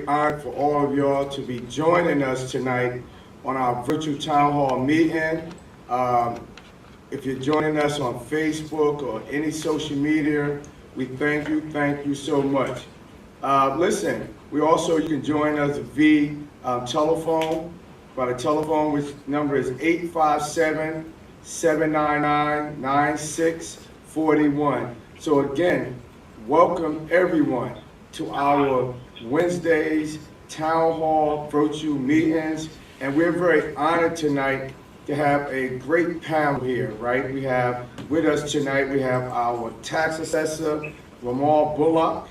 Honor for all of y'all to be joining us tonight on our virtual town hall meeting. If you're joining us on Facebook or any social media, we thank you so much. Listen, you can join us via telephone, by the telephone, which number is 857-799-9641. So again, welcome everyone to our Wednesdays Town Hall virtual meetings, and we're very honored tonight to have a great panel here, right? We have with us tonight, we have our tax assessor, Ramal Bullock.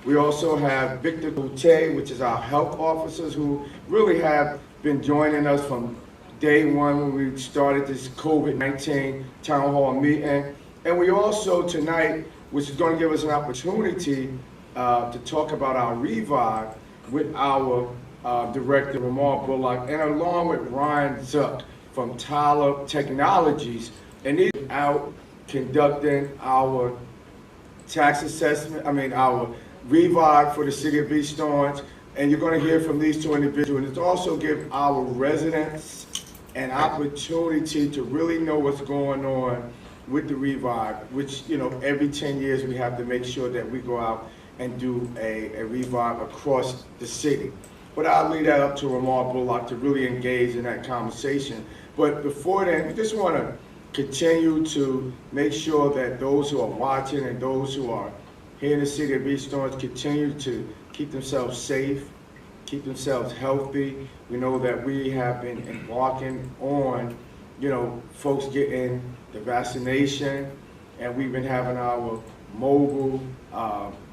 We also have Victor Goutte, which is our health officers, who really have been joining us from day one when we started this COVID-19 Town Hall meeting. And we also tonight, which is going to give us an opportunity to talk about our revive with our director, Ramal Bullock, and along with Ryan Zuck from Tyler Technologies. And he's out conducting our tax assessment, our revive for the city of East Orange. And you're going to hear from these two individuals. And it's also give our residents an opportunity to really know what's going on with the revive, which, every 10 years we have to make sure that we go out and do a revive across the city. But I'll leave that up to Ramal Bullock to really engage in that conversation. But before then, we just want to continue to make sure that those who are watching and those who are here in the city of East Orange continue to keep themselves safe, keep themselves healthy. We know that we have been embarking on, folks getting the vaccination, and we've been having our mobile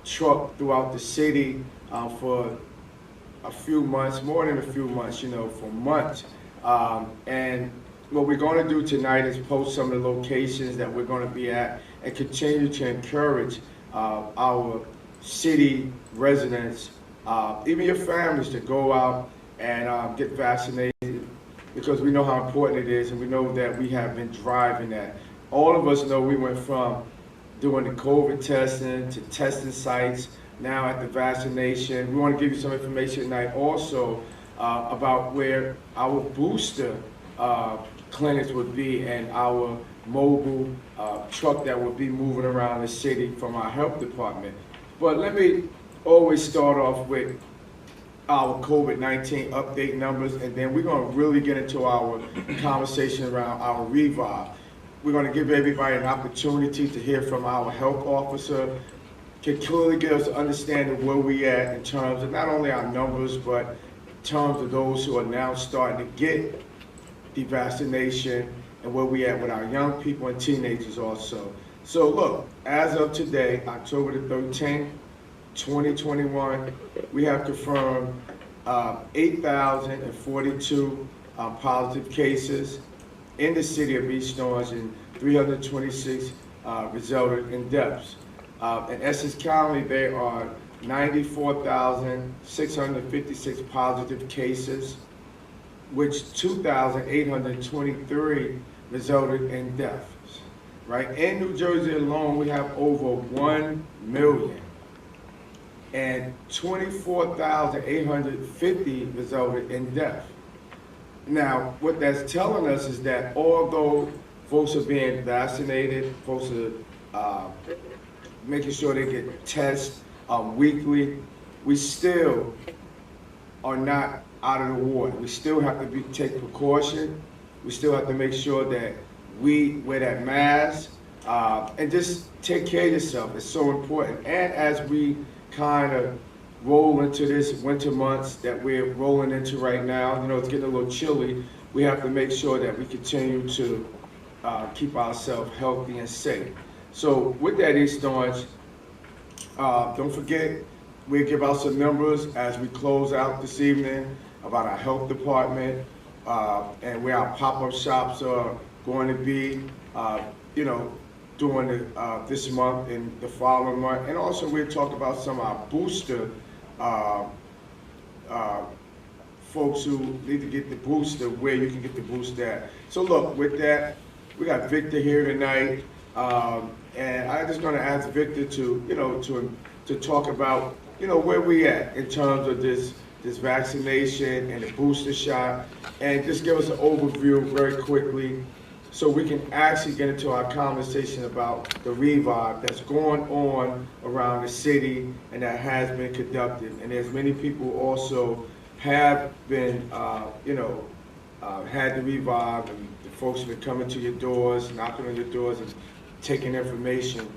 truck throughout the city for a few months, more than a few months, for months. And what we're going to do tonight is post some of the locations that we're going to be at and continue to encourage our city residents, even your families, to go out and get vaccinated, because we know how important it is, and we know that we have been driving that. All of us know we went from doing the COVID testing to testing sites, now at the vaccination. We want to give you some information tonight also about where our booster clinics would be and our mobile truck that would be moving around the city from our health department. But let me always start off with our COVID-19 update numbers, and then we're going to really get into our conversation around our revive. We're going to give everybody an opportunity to hear from our health officer, can clearly give us an understanding of where we at in terms of not only our numbers, but in terms of those who are now starting to get the vaccination and where we at with our young people and teenagers also. So look, as of today, October the 13th, 2021, we have confirmed 8,042 positive cases in the city of East Orange, and 326 resulted in deaths. In Essex County, there are 94,656 positive cases, which 2,823 resulted in deaths. Right? In New Jersey alone, we have over 1 million, and 24,850 resulted in death. Now, what that's telling us is that although folks are being vaccinated, folks are making sure they get tests weekly, we still are not out of the woods. We still have to take precaution. We still have to make sure that we wear that mask and just take care of yourself. It's so important. And as we kind of roll into this winter months that we're rolling into right now, it's getting a little chilly, we have to make sure that we continue to keep ourselves healthy and safe. So with that, East Orange, don't forget, we'll give out some numbers as we close out this evening about our health department and where our pop-up shops are going to be, during this month and the following month. And also we'll talk about some of our booster folks who need to get the booster, where you can get the booster at. So look, with that, we got Victor here tonight, and I'm just going to ask Victor to talk about where we at in terms of this vaccination and the booster shot, and just give us an overview very quickly so we can actually get into our conversation about the revive that's going on around the city and that has been conducted. And there's many people also have been, had the revive, and the folks have been coming to your doors, knocking on your doors and taking information.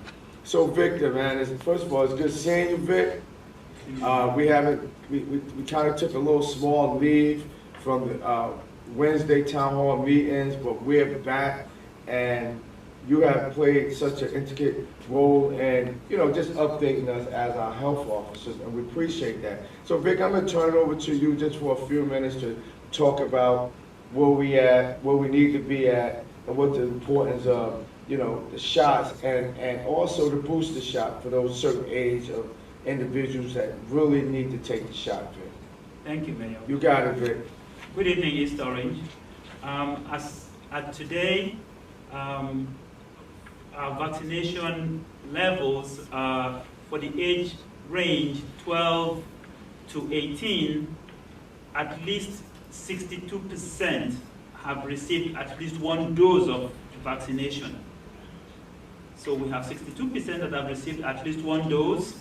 So Victor, man, first of all, it's good seeing you, Vic. We kind of took a little small leave from the Wednesday town hall meetings, but we're back, and you have played such an intricate role in, just updating us as our health officers, and we appreciate that. So Vic, I'm gonna turn it over to you just for a few minutes to talk about where we at, where we need to be at, and what the importance of, the shots and also the booster shot for those certain age of individuals that really need to take the shot, Vic. Thank you, Mayor. You got it, Vic. Good evening, East Orange. As at today, our vaccination levels for the age range 12 to 18, at least 62% have received at least one dose of vaccination. So we have 62% that have received at least one dose.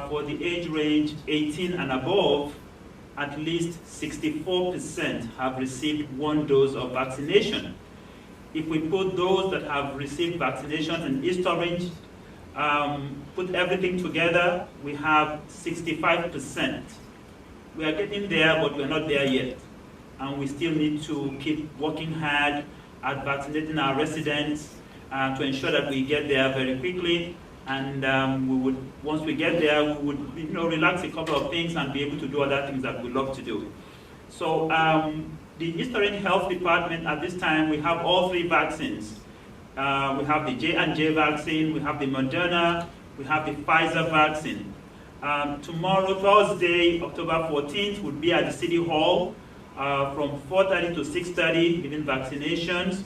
For the age range 18 and above, at least 64% have received one dose of vaccination. If we put those that have received vaccinations in East Orange, put everything together, we have 65%. We are getting there, but we're not there yet. And we still need to keep working hard at vaccinating our residents to ensure that we get there very quickly. And once we get there, we would relax a couple of things and be able to do other things that we love to do. So the East Orange Health Department at this time, we have all three vaccines. We have the J&J vaccine, we have the Moderna, we have the Pfizer vaccine. Tomorrow, Thursday, October 14th, we'll be at the City Hall from 4:30 to 6:30 giving vaccinations.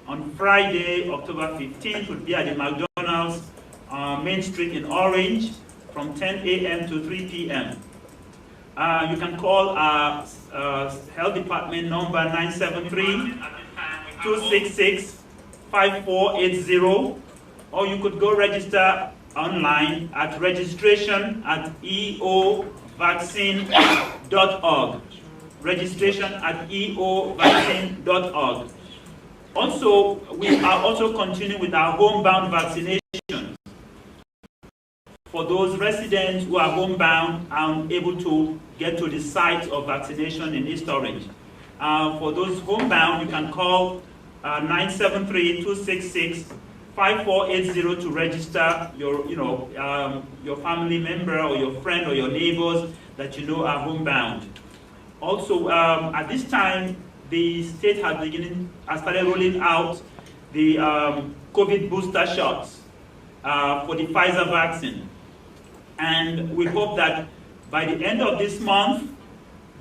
On Friday, October 15th, we'll be at the McDonald's Main Street in Orange from 10 a.m. to 3 p.m. You can call our health department number 973-266-5480, or you could go register online at registration@eovaccine.org. Registration@eovaccine.org. Also, we are also continuing with our homebound vaccinations. For those residents who are homebound and able to get to the site of vaccination in East Orange. For those homebound, you can call 973-266-5480 to register your family member or your friend or your neighbors that you know are homebound. Also, at this time, the state has started rolling out the COVID booster shots for the Pfizer vaccine. And we hope that by the end of this month,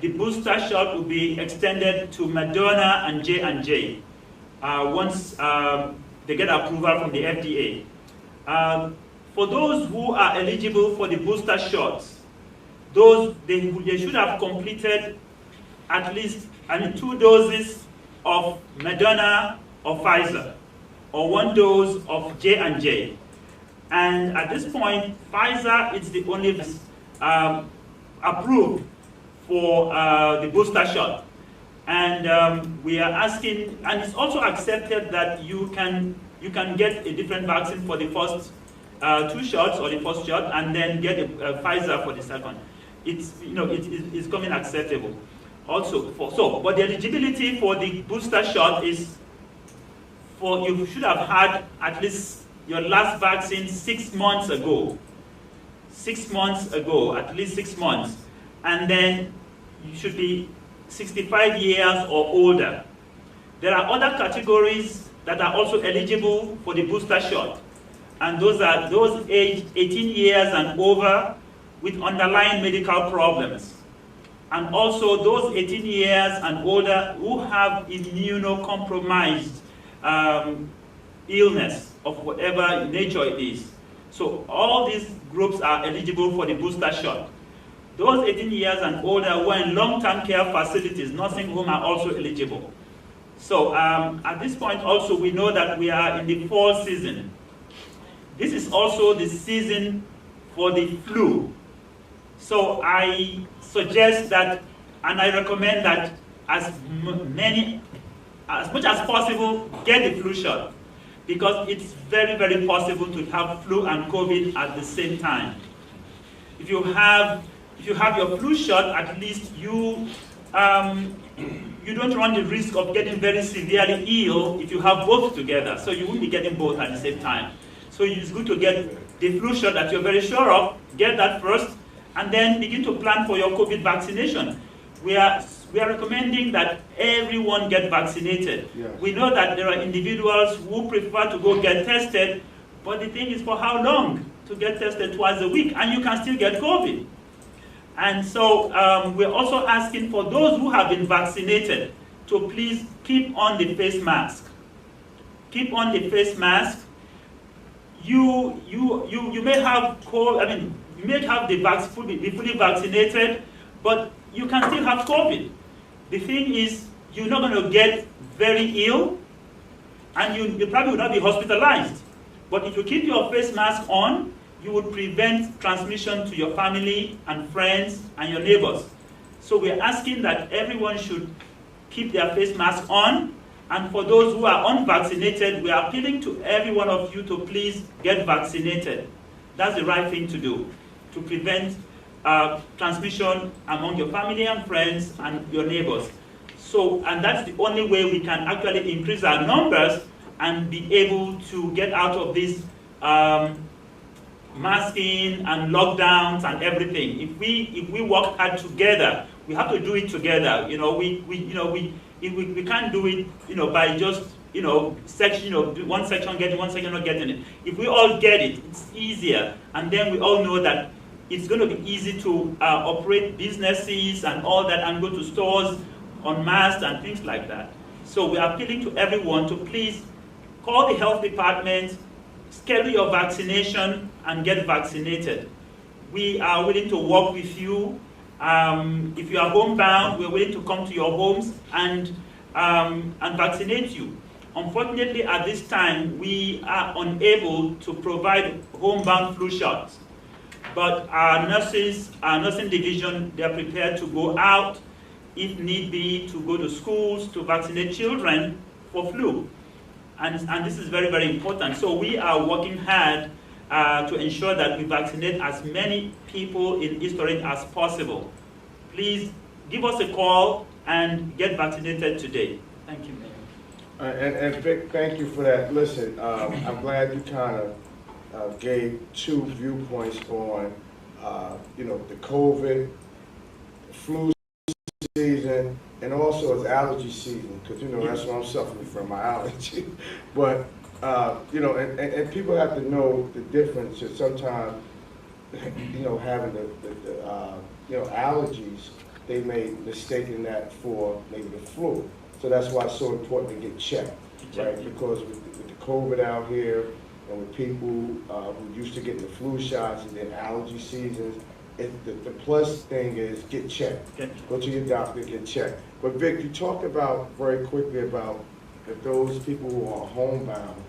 the booster shot will be extended to Moderna and J&J once they get approval from the FDA. For those who are eligible for the booster shots, they should have completed at least 2 doses of Moderna or Pfizer, or 1 dose of J&J. And at this point, Pfizer is the only approved for the booster shot. And we are asking, and it's also accepted that you can get a different vaccine for the first 2 shots or the first shot, and then get a Pfizer for the second. It's coming acceptable. Also, but the eligibility for the booster shot is you should have had at least your last vaccine 6 months ago. 6 months ago, at least 6 months. And then you should be 65 years or older. There are other categories that are also eligible for the booster shot. And those are those aged 18 years and over with underlying medical problems. And also those 18 years and older who have immunocompromised illness of whatever nature it is. So all these groups are eligible for the booster shot. Those 18 years and older who are in long-term care facilities, nursing home, are also eligible. So at this point also, we know that we are in the fall season. This is also the season for the flu. So I suggest that, and I recommend that as much as possible, get the flu shot, because it's very, very possible to have flu and COVID at the same time. If you have your flu shot, at least you don't run the risk of getting very severely ill if you have both together. So you won't be getting both at the same time. So it's good to get the flu shot that you're very sure of, get that first, and then begin to plan for your COVID vaccination. We are recommending that everyone get vaccinated. Yes. We know that there are individuals who prefer to go get tested, but the thing is, for how long to get tested twice a week, and you can still get COVID. And so we're also asking for those who have been vaccinated to please keep on the face mask. Keep on the face mask. You may have you may have be fully vaccinated, but you can still have COVID. The thing is, you're not going to get very ill, and you probably will not be hospitalized. But if you keep your face mask on, you would prevent transmission to your family and friends and your neighbors. So we're asking that everyone should keep their face mask on, and for those who are unvaccinated, we are appealing to every one of you to please get vaccinated. That's the right thing to do, to prevent transmission among your family and friends and your neighbors. So, and that's the only way we can actually increase our numbers and be able to get out of this masking and lockdowns and everything. If we work hard together, we have to do it together. We can't do it, by just one section getting, one section not getting it. If we all get it, it's easier, and then we all know that it's going to be easy to operate businesses and all that, and go to stores unmasked and things like that. So we are appealing to everyone to please call the health department, schedule your vaccination, and get vaccinated. We are willing to work with you. If you are homebound, we're willing to come to your homes and vaccinate you. Unfortunately, at this time, we are unable to provide homebound flu shots. But our nursing division, they are prepared to go out, if need be, to go to schools to vaccinate children for flu. And this is very, very important. So we are working hard to ensure that we vaccinate as many people in East Orange as possible. Please give us a call and get vaccinated today. Thank you, Mayor. And Vic, thank you for that. Listen, I'm glad you kind of gave two viewpoints on, the COVID, flu season, and also it's allergy season, because that's what I'm suffering from, my allergy. But and people have to know the difference. And sometimes, having the allergies, they may mistake that for maybe the flu. So that's why it's so important to get checked, right? Because with the COVID out here, and with people who used to get the flu shots and then allergy seasons, the plus thing is get checked. Okay. Go to your doctor, get checked. But Vic, you talked about very quickly about that those people who are homebound,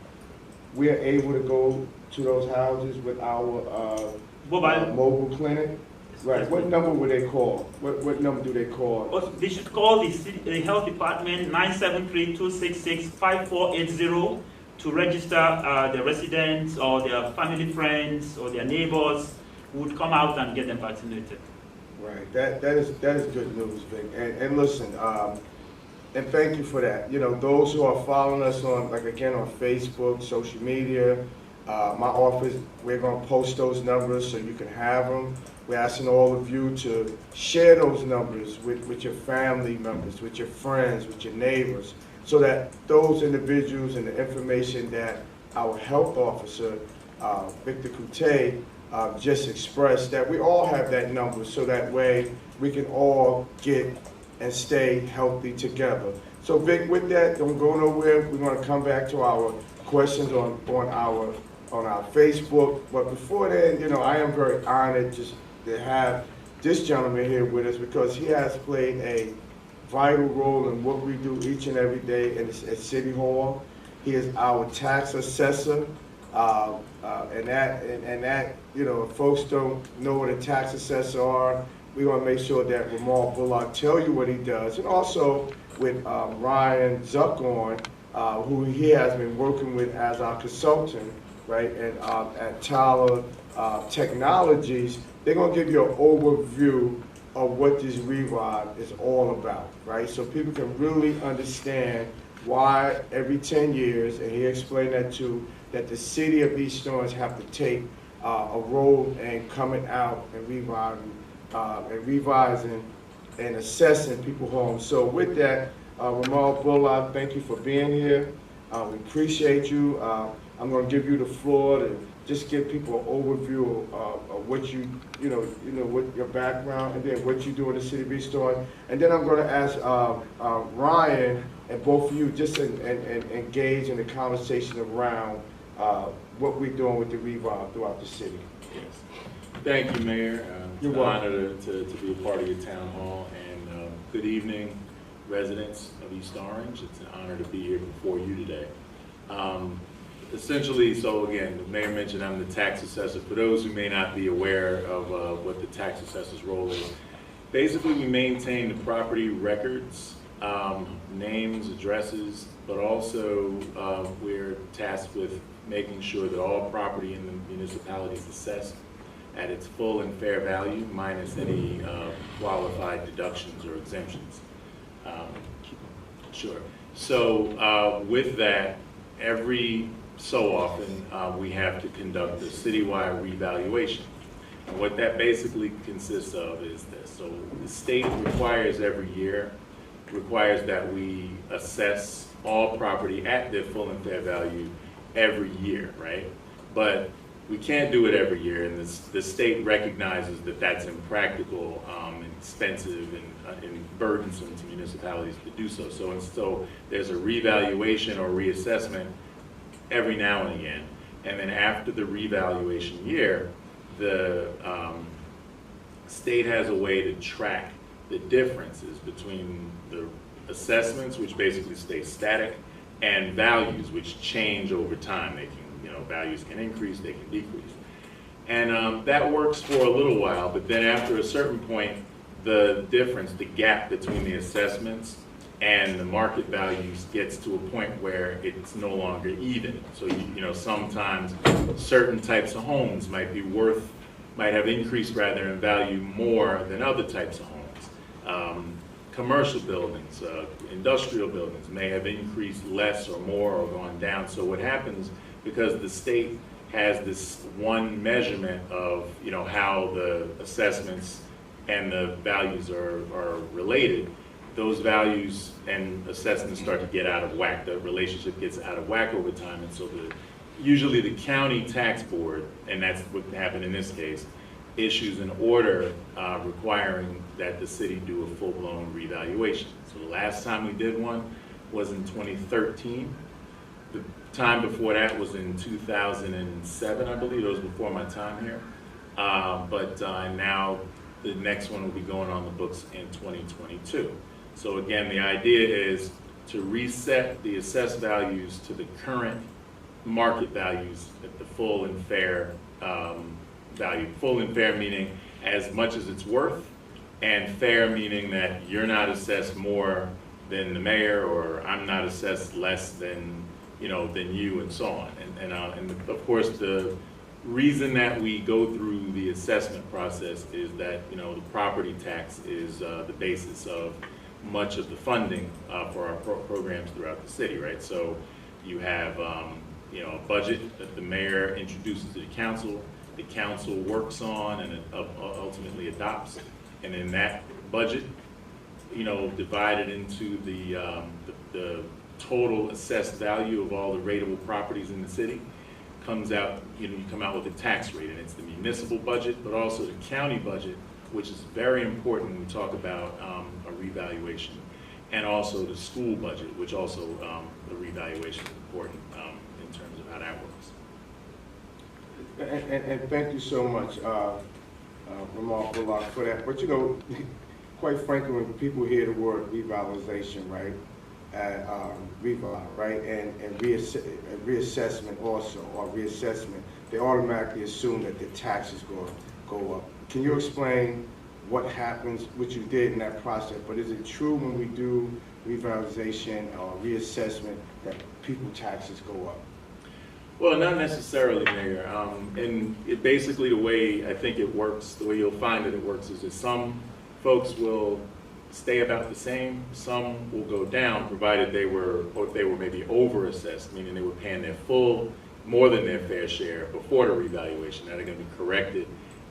we are able to go to those houses with our mobile clinic. Right. What number would they call? What number do they call? They should call the health department 973-266-5480 to register their residents or their family friends or their neighbors who would come out and get them vaccinated. Right. That is good news, Vic. And listen, and thank you for that. Those who are following us on, on Facebook, social media, my office, we're going to post those numbers so you can have them. We're asking all of you to share those numbers with your family members, with your friends, with your neighbors, so that those individuals and the information that our health officer, Victor Coute, just expressed, that we all have that number, so that way we can all get and stay healthy together. So Vic, with that, don't go nowhere. We're going to come back to our questions on our on our Facebook. But before then, you know, I am very honored just to have this gentleman here with us because he has played a vital role in what we do each and every day at City Hall. He is our tax assessor, and that, you know, if folks don't know what a tax assessor are, we want to make sure that Ramal Bullock tell you what he does, and also with Ryan Zuckorn, who he has been working with as our consultant, right, and at Tyler Technologies. They're going to give you an overview of what this revive is all about, right? So people can really understand why every 10 years, and he explained that too, that the city of East Orange have to take a role in coming out and revising and assessing people's homes. So with that, Ramal Bullock, thank you for being here. We appreciate you. I'm going to give you the floor to just give people an overview of what you know, what your background, and then what you do in the city of East Orange. And then I'm going to ask Ryan and both of you just engage in the conversation around what we're doing with the revive throughout the city. Yes. Thank you, Mayor. It's an honor to be a part of your town hall. And good evening, residents of East Orange. It's an honor to be here before you today. Essentially, so again, the mayor mentioned I'm the tax assessor. For those who may not be aware of what the tax assessor's role is, basically we maintain the property records, names, addresses, but also we're tasked with making sure that all property in the municipality is assessed at its full and fair value, minus any qualified deductions or exemptions. Sure. So with that, every so often we have to conduct a citywide revaluation. And what that basically consists of is this. So the state requires every year, that we assess all property at their full and fair value every year, right? But we can't do it every year, and the state recognizes that that's impractical and expensive and burdensome to municipalities to do so. So there's a revaluation or reassessment every now and again. And then after the revaluation year, the state has a way to track the differences between the assessments, which basically stay static, and values, which change over time. They can, values can increase, they can decrease. And that works for a little while, but then after a certain point, the difference, the gap between the assessments and the market values gets to a point where it's no longer even. So sometimes certain types of homes might have increased rather in value more than other types of homes. Commercial buildings, industrial buildings may have increased less or more or gone down. So what happens, because the state has this one measurement of how the assessments and the values are related, those values and assessments start to get out of whack. The relationship gets out of whack over time, and so usually the county tax board, and that's what happened in this case, issues an order requiring that the city do a full-blown revaluation. So the last time we did one was in 2013. The time before that was in 2007, I believe. It was before my time here. But now the next one will be going on the books in 2022. So again, the idea is to reset the assessed values to the current market values at the full and fair value. Full and fair meaning as much as it's worth, and fair meaning that you're not assessed more than the mayor, or I'm not assessed less than you, and so on. And of course, the reason that we go through the assessment process is that the property tax is the basis of much of the funding for our programs throughout the city, right? So you have a budget that the mayor introduces to the council works on and ultimately adopts, and then that budget, divided into the total assessed value of all the rateable properties in the city, comes out, you come out with a tax rate, and it's the municipal budget, but also the county budget, which is very important when we talk about a revaluation, and also the school budget, which also the revaluation is important in terms of how that works. And thank you so much, Ramon Bullock, for that. But you know, quite frankly, when people hear the word revitalization, right, right, and reassessment also, or reassessment, they automatically assume that the taxes go up. Can you explain what happens, what you did in that process? But is it true when we do revitalization or reassessment that people taxes go up? Well, not necessarily, Mayor. And it basically, the way I think it works, the way you'll find that it works is that some folks will stay about the same, some will go down, provided they were maybe over-assessed, meaning they were paying their full, more than their fair share before the revaluation. Now they're going to be corrected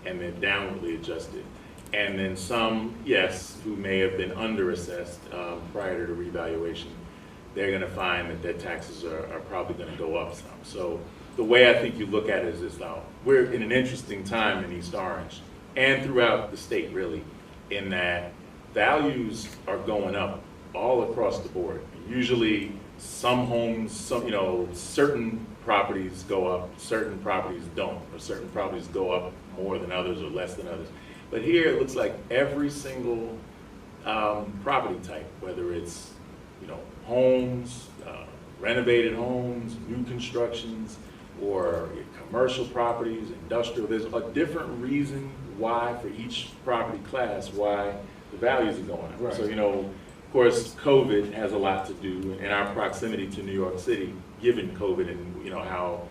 and then downwardly adjusted. And then some, yes, who may have been under-assessed prior to the revaluation, they're going to find that their taxes are probably going to go up some. So the way I think you look at it is this: now we're in an interesting time in East Orange and throughout the state, really, in that values are going up all across the board. Usually some homes, certain properties go up, certain properties don't, or certain properties go up more than others or less than others. But here it looks like every single property type, whether it's homes, renovated homes, new constructions, or commercial properties, industrial, there's a different reason why for each property class why the values are going up. Right. So, of course, COVID has a lot to do, and our proximity to New York City, given COVID and how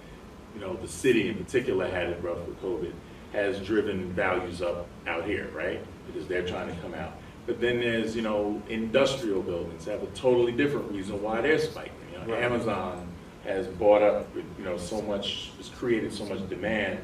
the city in particular had it rough with COVID, has driven values up out here, right? Because they're trying to come out. But then there's, industrial buildings have a totally different reason why they're spiking. Right. Amazon has bought up, so much, has created so much demand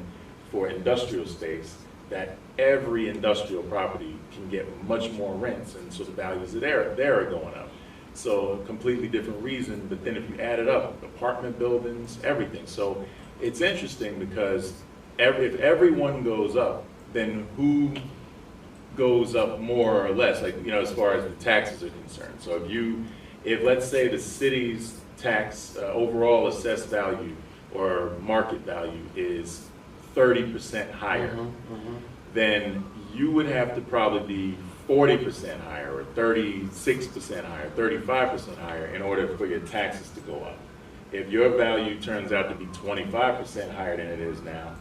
for industrial space that every industrial property can get much more rents, and so the values there are going up. So a completely different reason, but then if you add it up, apartment buildings, everything. So it's interesting because if everyone goes up, then who goes up more or less, as far as the taxes are concerned. So if let's say the city's tax overall assessed value or market value is 30% higher, then you would have to probably be 40% higher or 36% higher, 35% higher in order for your taxes to go up. If your value turns out to be 25% higher than it is now,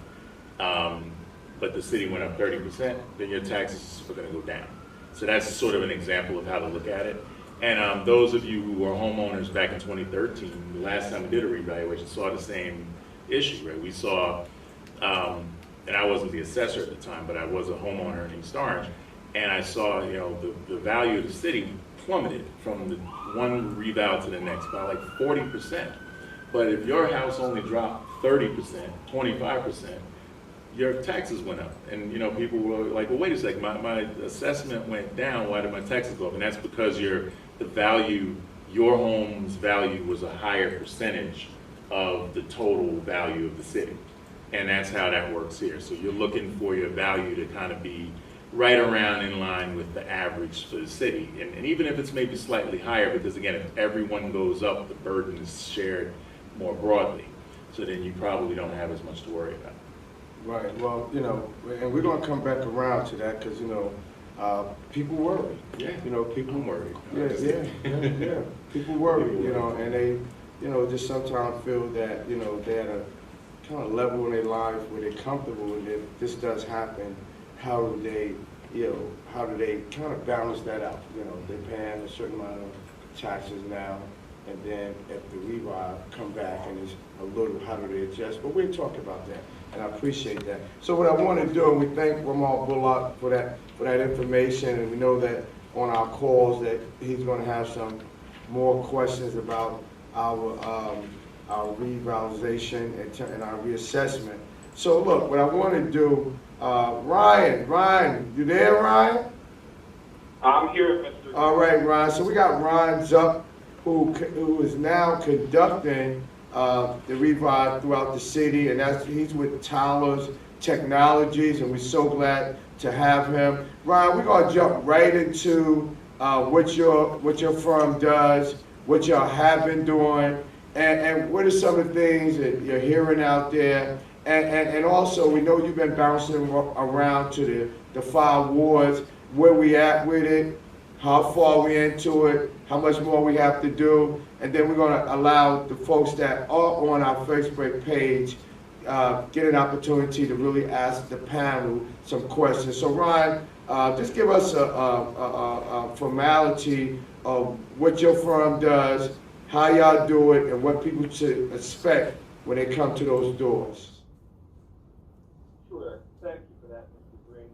but the city went up 30%, then your taxes are going to go down. So that's sort of an example of how to look at it. And those of you who were homeowners back in 2013, the last time we did a revaluation, saw the same issue, right? We saw, and I wasn't the assessor at the time, but I was a homeowner in East Orange, and I saw, the value of the city plummeted from the one reval to the next by like 40%. But if your house only dropped 30%, 25%, your taxes went up. And people were like, well, wait a second, my assessment went down, why did my taxes go up? And that's because your home's value was a higher percentage of the total value of the city. And that's how that works here. So you're looking for your value to kind of be right around in line with the average for the city. And even if it's maybe slightly higher, because again, if everyone goes up, the burden is shared more broadly. So then you probably don't have as much to worry about. Right. Well, and we're going to come back around to that because, people worry. Yeah. People worry. Yeah. People worry, and they, just sometimes feel that, they're at a kind of level in their life where they're comfortable, and if this does happen, how do they kind of balance that out? They're paying a certain amount of taxes now, and then if the revive come back and it's a little, how do they adjust? But we'll talk about that, and I appreciate that. So what I want to do, and we thank Ramon Bullock for that information, and we know that on our calls that he's going to have some more questions about our revitalization and our reassessment. So look, what I want to do, Ryan, you there, Ryan? I'm here, Mr. All right, Ryan. So we got Ryan Zuck, who is now conducting the revive throughout the city, and he's with Tyler's Technologies, and we're so glad to have him. Ryan, we're gonna jump right into what your firm does, what y'all have been doing, and what are some of the things that you're hearing out there, And also, we know you've been bouncing around to the 5 wards, where we at with it, how far we into it, how much more we have to do, and then we're gonna allow the folks that are on our Facebook page get an opportunity to really ask the panel some questions. So Ryan, just give us a formality of what your firm does, how y'all do it, and what people should expect when they come to those doors. Sure. Thank you for that, Mr. Green.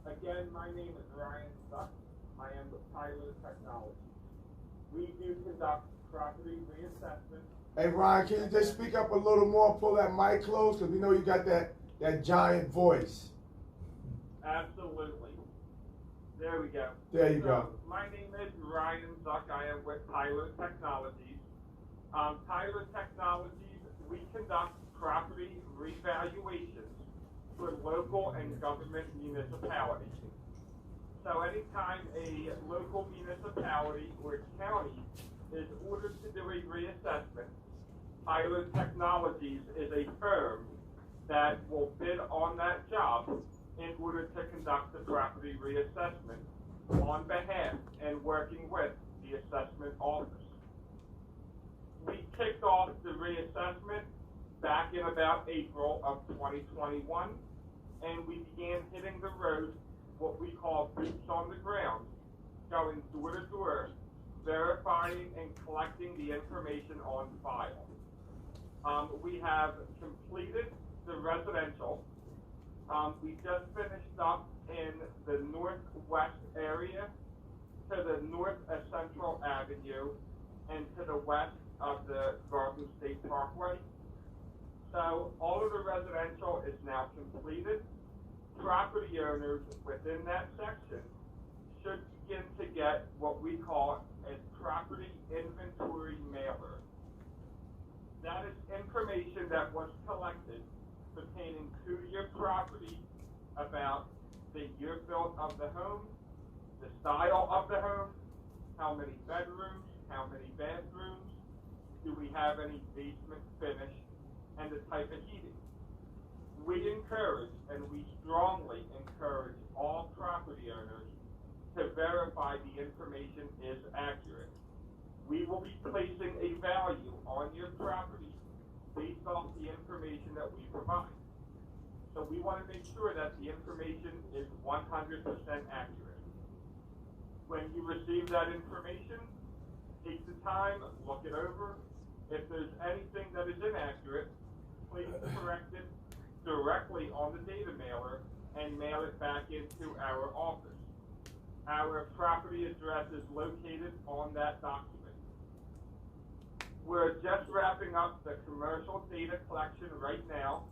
Again, my name is Ryan Suck. I am with Tyler Technologies. We do conduct property reassessment. Hey Ryan, can you just speak up a little more, pull that mic close, because we know you got that giant voice. Absolutely. There we go. There you go. My name is Ryan Zuck. I am with Tyler Technologies. Tyler Technologies, we conduct property revaluations for local and government municipalities. So anytime a local municipality or county is ordered to do a reassessment, Tyler Technologies is a firm that will bid on that job in order to conduct the property reassessment on behalf and working with the assessment office. We kicked off the reassessment back in about April of 2021, and we began hitting the road, what we call boots on the ground, going door to door, verifying and collecting the information on file. We have completed the residential. We just finished up in the northwest area to the north of Central Avenue and to the west of the Garden State Parkway. So all of the residential is now completed. Property owners within that section should begin to get what we call a property inventory mailer. That is information that was collected pertaining to your property about the year built of the home, the style of the home, how many bedrooms, how many bathrooms, do we have any basement finish, and the type of heating. We encourage, and we strongly encourage all property owners to verify the information is accurate. We will be placing a value on your property based off the information that we provide. So we want to make sure that the information is 100% accurate. When you receive that information, take the time, look it over. If there's anything that is inaccurate, please correct it directly on the data mailer and mail it back into our office. Our property address is located on that document. We're just wrapping up the commercial data collection right now,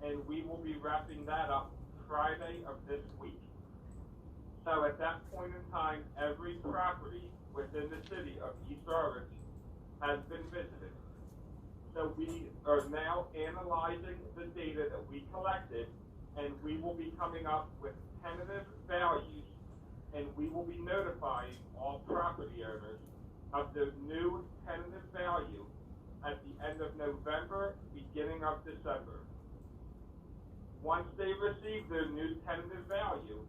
and we will be wrapping that up Friday of this week. So at that point in time, every property within the city of East Orange has been visited. So we are now analyzing the data that we collected, and we will be coming up with tentative values, and we will be notifying all property owners of the new tentative value at the end of November, beginning of December. Once they receive their new tentative value,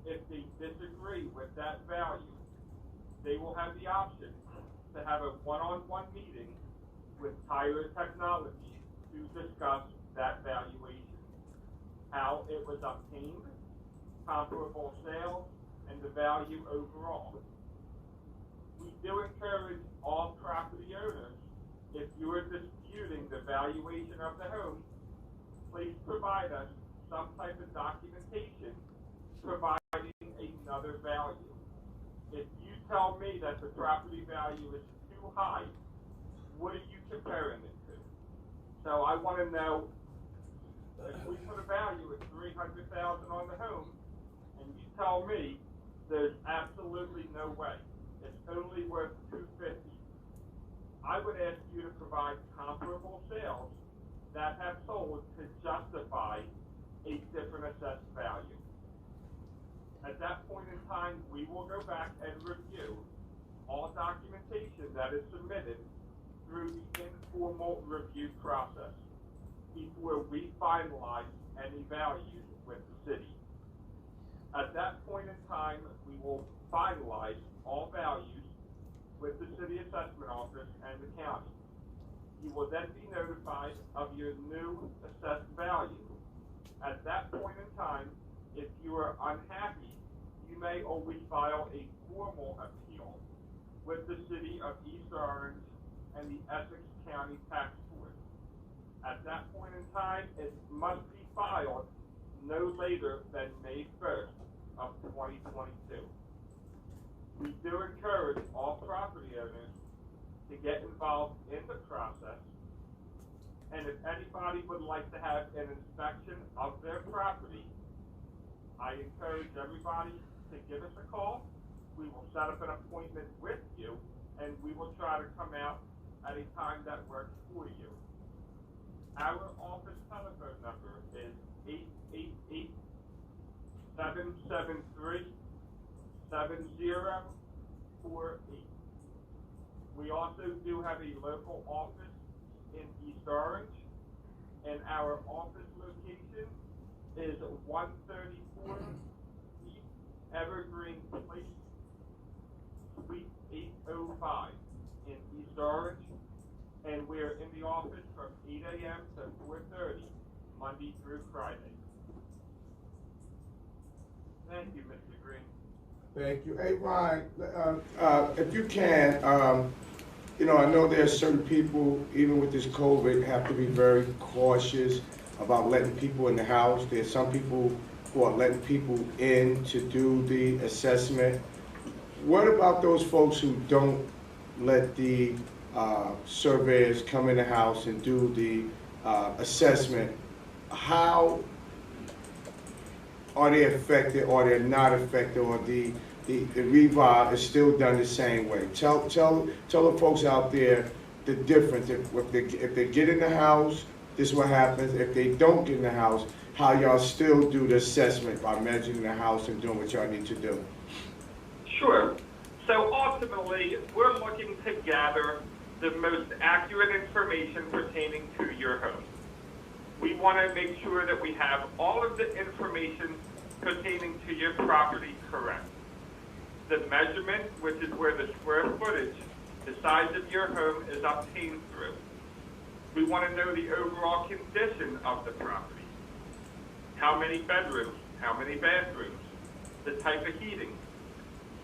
if they disagree with that value, they will have the option to have a one-on-one meeting with Tyler Technologies to discuss that valuation, how it was obtained, comparable sales, and the value overall. We do encourage all property owners, if you are disputing the valuation of the home, please provide us some type of documentation providing another value. If you tell me that the property value is too high, what are you comparing it to? So I want to know, if we put a value at $300,000 on the home, and you tell me there's absolutely no way, it's only worth $250,000, I would ask you to provide comparable sales that have sold to justify a different assessed value. At that point in time, we will go back and review all documentation that is submitted through the informal review process. before we finalize any values with the city. At that point in time, we will finalize all values with the city assessment office and the county. You will then be notified of your new assessed value. At that point in time, if you are unhappy, you may always file a formal appeal with the city of East Orange and the Essex County Tax Board. At that point in time, it must be filed no later than May 1st of 2022. We do encourage all property owners to get involved in the process, and if anybody would like to have an inspection of their property, I encourage everybody to give us a call. We will set up an appointment with you, and we will try to come out at a time that works for you. Our office telephone number is 888-773-7048. We also do have a local office in East Orange, and our office location is 134 East Evergreen Place, Suite 805 in East Orange, and we're in the office from 8 a.m. to 4:30, Monday through Friday. Thank you, Mr. Green. Thank you. Hey, Ryan, if you can, you know, I know there are certain people, even with this COVID, have to be very cautious about letting people in the house. There's some people who are letting people in to do the assessment. What about those folks who don't let the surveyors come in the house and do the assessment? How are they affected, or they're not affected, or the revive is still done the same way? Tell the folks out there the difference. If they get in the house, this is what happens. If they don't get in the house, how y'all still do the assessment by measuring the house and doing what y'all need to do. Sure. So ultimately, we're looking to gather the most accurate information pertaining to your home. We want to make sure that we have all of the information pertaining to your property correct. The measurement, which is where the square footage, the size of your home is obtained through. We want to know the overall condition of the property. How many bedrooms, how many bathrooms, the type of heating.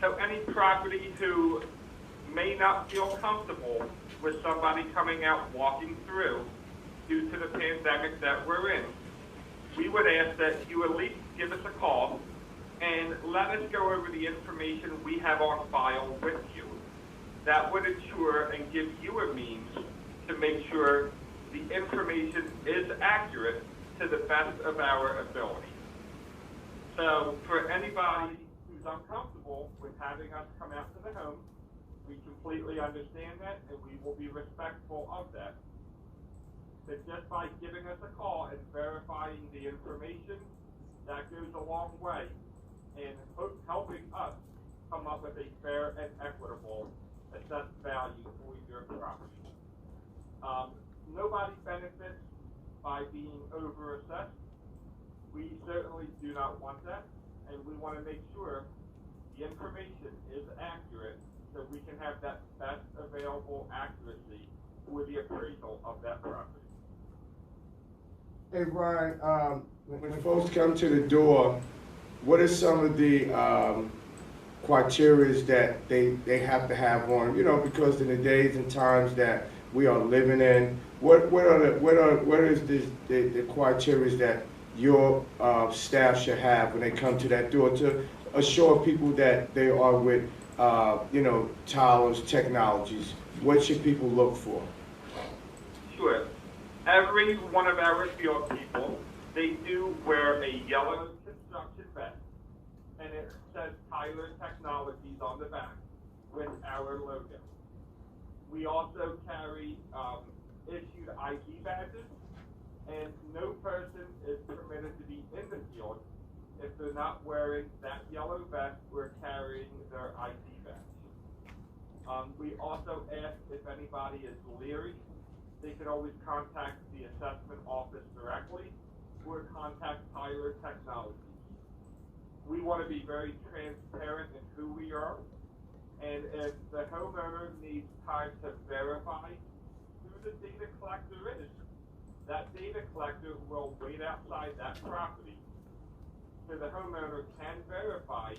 So any property who may not feel comfortable with somebody coming out walking through due to the pandemic that we're in, we would ask that you at least give us a call and let us go over the information we have on file with you. That would ensure and give you a means to make sure the information is accurate to the best of our ability. So for anybody who's uncomfortable with having us come out to the home, we completely understand that, and we will be respectful of that. But just by giving us a call and verifying the information, that goes a long way in helping us come up with a fair and equitable assessed value for your property. Nobody benefits by being over-assessed. We certainly do not want that, and we want to make sure the information is accurate so we can have that best available accuracy for the appraisal of that property. Hey, Ryan, when folks come to the door, what are some of the criteria that they have to have on, you know, because in the days and times that we are living in, what is the criteria that your staff should have when they come to that door to assure people that they are with, you know, Tyler's Technologies? What should people look for? Sure. Every one of our field people, they do wear a yellow construction vest, and it says Tyler Technologies on the back with our logo. We also carry issued ID badges, and no person is permitted to be in the field if they're not wearing that yellow vest or carrying their ID badge. We also ask if anybody is leery they can always contact the assessment office directly or contact Tyler Technologies. We want to be very transparent in who we are, and if the homeowner needs time to verify who the data collector is, that data collector will wait outside that property so the homeowner can verify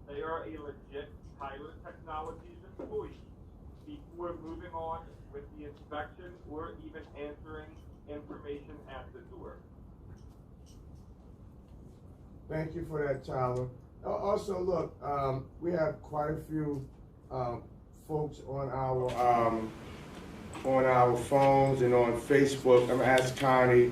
they are a legit Tyler Technologies employee before moving on with the inspection or even answering information at the door. Thank you for that, Tyler. Also, look, we have quite a few folks on our phones and on Facebook. I'm gonna ask Connie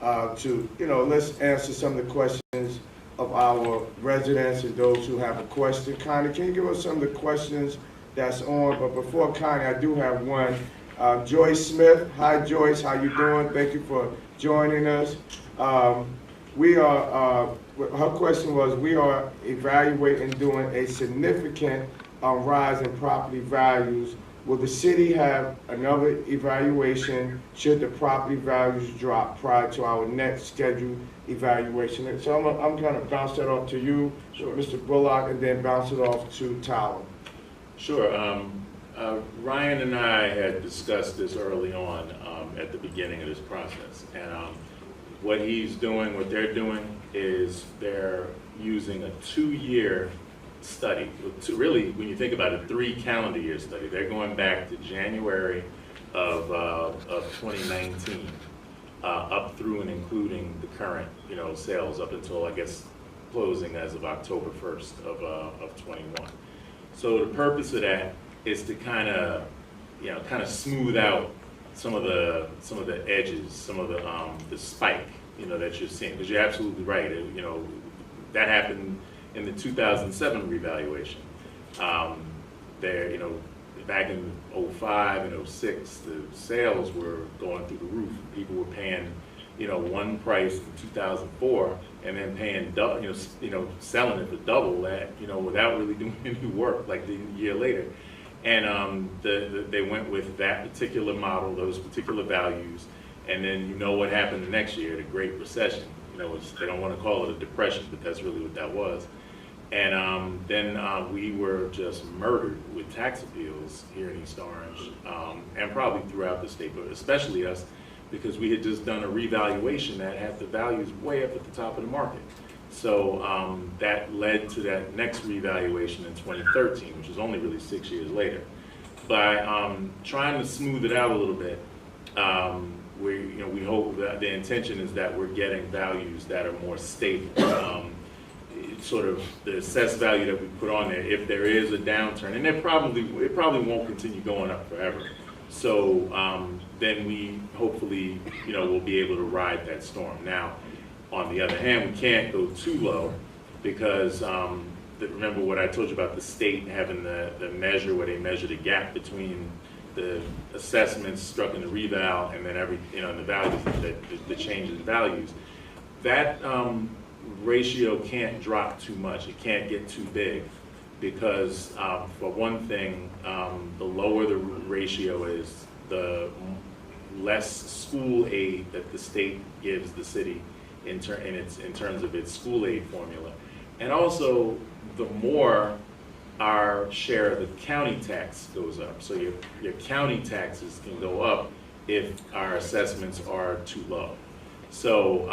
to, let's answer some of the questions of our residents and those who have a question. Connie, can you give us some of the questions that's on? But before Connie, I do have one. Joyce Smith. Hi, Joyce. How you doing? Thank you for joining us. Her question was, we are evaluating doing a significant rise in property values. Will the city have another evaluation should the property values drop prior to our next scheduled evaluation? So I'm going to bounce that off to you, sure, Mr. Bullock, and then bounce it off to Tyler. Sure. Ryan and I had discussed this early on at the beginning of this process, and what they're doing is they're using a 2-year study. Really, when you think about it, 3 calendar year study. They're going back to January of 2019, up through and including the current, sales up until, I guess, closing as of October 1st of 21. So the purpose of that is to kind of smooth out some of the edges, some of the spike, that you're seeing. Because you're absolutely right. That happened in the 2007 revaluation. Back in 05 and 06, the sales were going through the roof. People were paying, one price in 2004, and then paying double, selling it for double that, without really doing any work like the year later. And they went with that particular model, those particular values, and then what happened the next year, the Great Recession. They don't want to call it a depression, but that's really what that was. And then we were just murdered with tax appeals here in East Orange, and probably throughout the state, but especially us, because we had just done a revaluation that had the values way up at the top of the market. So that led to that next revaluation in 2013, which was only really 6 years later. By trying to smooth it out a little bit, we hope that the intention is that we're getting values that are more stable. Sort of the assessed value that we put on there, if there is a downturn, and it probably won't continue going up forever. So then we hopefully will be able to ride that storm. Now, on the other hand, we can't go too low because remember what I told you about the state having the measure where they measure the gap between the assessments struck in the reval and then the values, the change in values. That ratio can't drop too much. It can't get too big because for one thing, the lower the ratio is, the less school aid that the state gives the city in terms of its school aid formula. And also, the more our share of the county tax goes up. So your county taxes can go up if our assessments are too low. So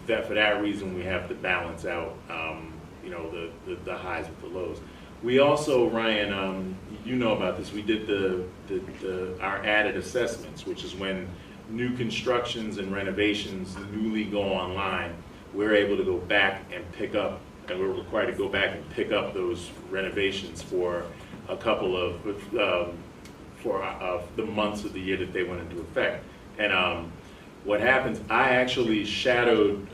for that reason, we have to balance out, the highs with the lows. We also, Ryan, you know about this. We did our added assessments, which is when new constructions and renovations newly go online. We're able to go back and pick up, and we're required to go back and pick up those renovations for a couple of the months of the year that they went into effect. And what happens, I actually shadowed,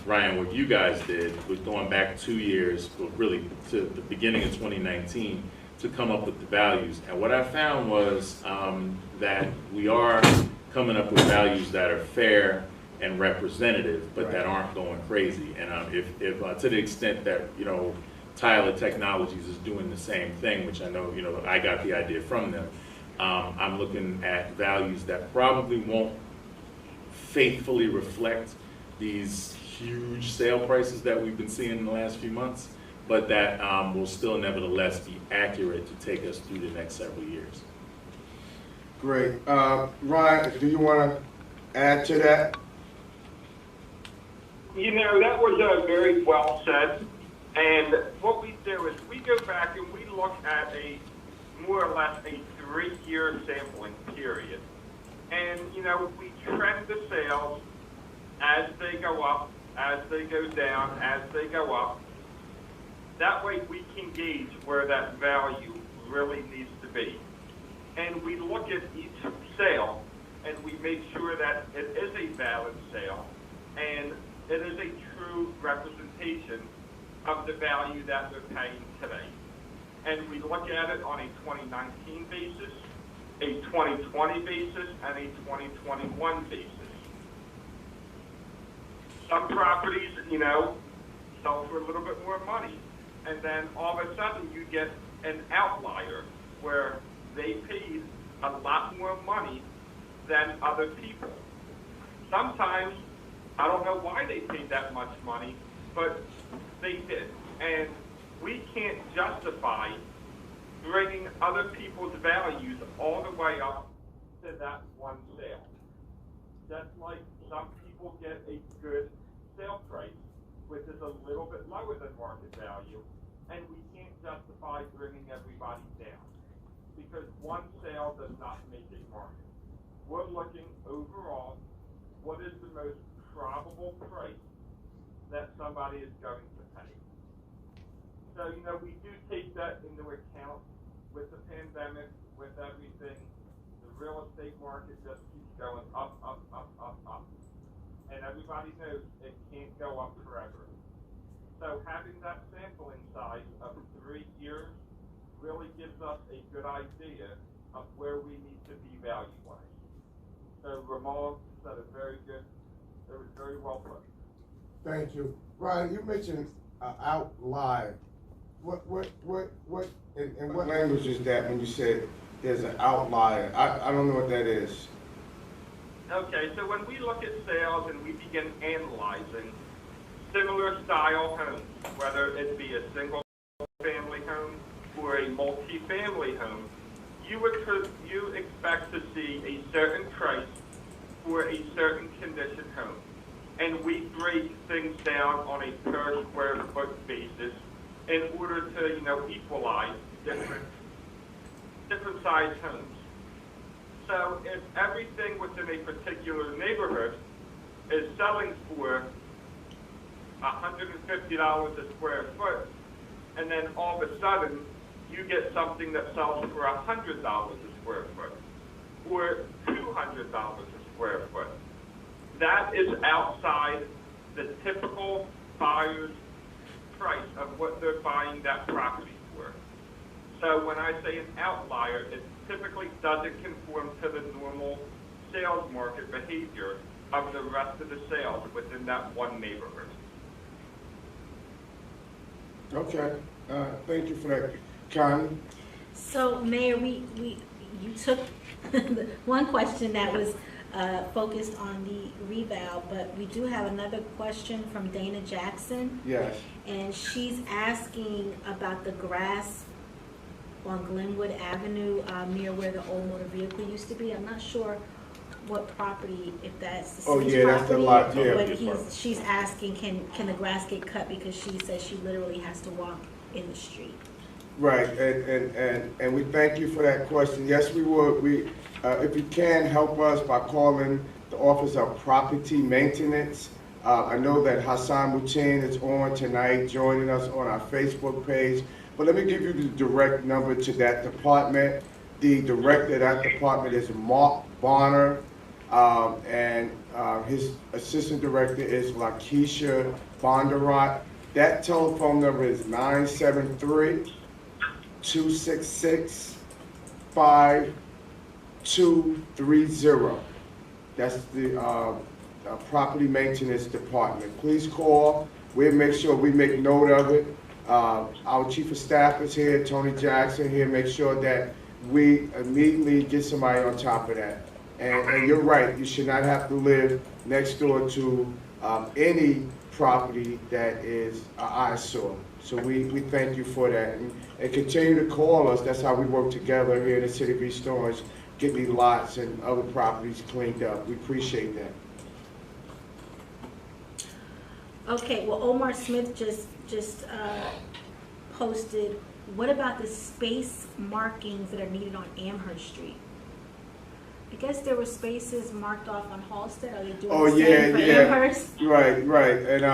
Ryan, what you guys did with going back 2 years, well, really to the beginning of 2019, to come up with the values. And what I found was that we are coming up with values that are fair and representative, but that aren't going crazy. And if to the extent that, Tyler Technologies is doing the same thing, which I know, I got the idea from them, I'm looking at values that probably won't faithfully reflect these huge sale prices that we've been seeing in the last few months, but that will still nevertheless be accurate to take us through the next several years. Great. Ryan, do you want to add to that? You know, that was very well said. And what we do is we go back and we look at a more or less a 3-year sampling period. And, you know, we trend the sales as they go up, as they go down, as they go up. That way we can gauge where that value really needs to be. And we look at each sale and we make sure that it is a valid sale and it is a true representation of the value that they're paying today. And we look at it on a 2019 basis, a 2020 basis, and a 2021 basis. Some properties, you know, sell for a little bit more money, and then all of a sudden you get an outlier where they paid a lot more money than other people. Sometimes, I don't know why they paid that much money, but they did. And we can't justify bringing other people's values all the way up to that one sale. Just like some people get a good sale price, which is a little bit lower than market value, and we can't justify bringing everybody down because one sale does not make a market. We're looking overall, what is the most probable price that somebody is going to pay. So, you know, we do take that into account with the pandemic, with everything. The real estate market just keeps going up, up, up, up, up. And everybody knows it can't go up forever. So having that sampling size of 3 years really gives us a good idea of where we need to be value-wise. So Ramon said it very good. It was very well put. Thank you. Ryan, you mentioned outlier. What in what language is that when you said there's an outlier? I don't know what that is. Okay, so when we look at sales and we begin analyzing similar style homes, whether it be a single family home or a multi-family home, you expect to see a certain price for a certain condition home. And we break things down on a per square foot basis in order to, you know, equalize different size homes. So if everything within a particular neighborhood is selling for $150 a square foot, and then all of a sudden you get something that sells for $100 a square foot, or $200 a square foot, that is outside the typical buyer's price of what they're buying that property for. So when I say an outlier, it typically doesn't conform to the normal sales market behavior of the rest of the sales within that one neighborhood. Okay, thank you for that, Connie. So, Mayor, you took one question that was focused on the reval, but we do have another question from Dana Jackson. Yes. And she's asking about the grass on Glenwood Avenue near where the old motor vehicle used to be. I'm not sure what property, if that's the city's property. That's the lot, yeah. But she's asking, can the grass get cut, because she says she literally has to walk in the street. Right, and we thank you for that question. Yes, we would. If you can help us by calling the Office of Property Maintenance. I know that Hassan Moutin is on tonight, joining us on our Facebook page. But let me give you the direct number to that department. The director of that department is Mark Bonner, and his assistant director is Lakeisha Bondurant. That telephone number is 973-266-5230. That's the property maintenance department. Please call. We'll make sure we make note of it. Our chief of staff is here, Tony Jackson here, make sure that we immediately get somebody on top of that. And you're right, you should not have to live next door to any property that is an eyesore. So we thank you for that. And continue to call us. That's how we work together here in the City of East Orange, get these lots and other properties cleaned up. We appreciate that. Okay, well, Omar Smith just posted, what about the space markings that are needed on Amherst Street? I guess there were spaces marked off on Halsted. Are they doing the same for Amherst? Right. And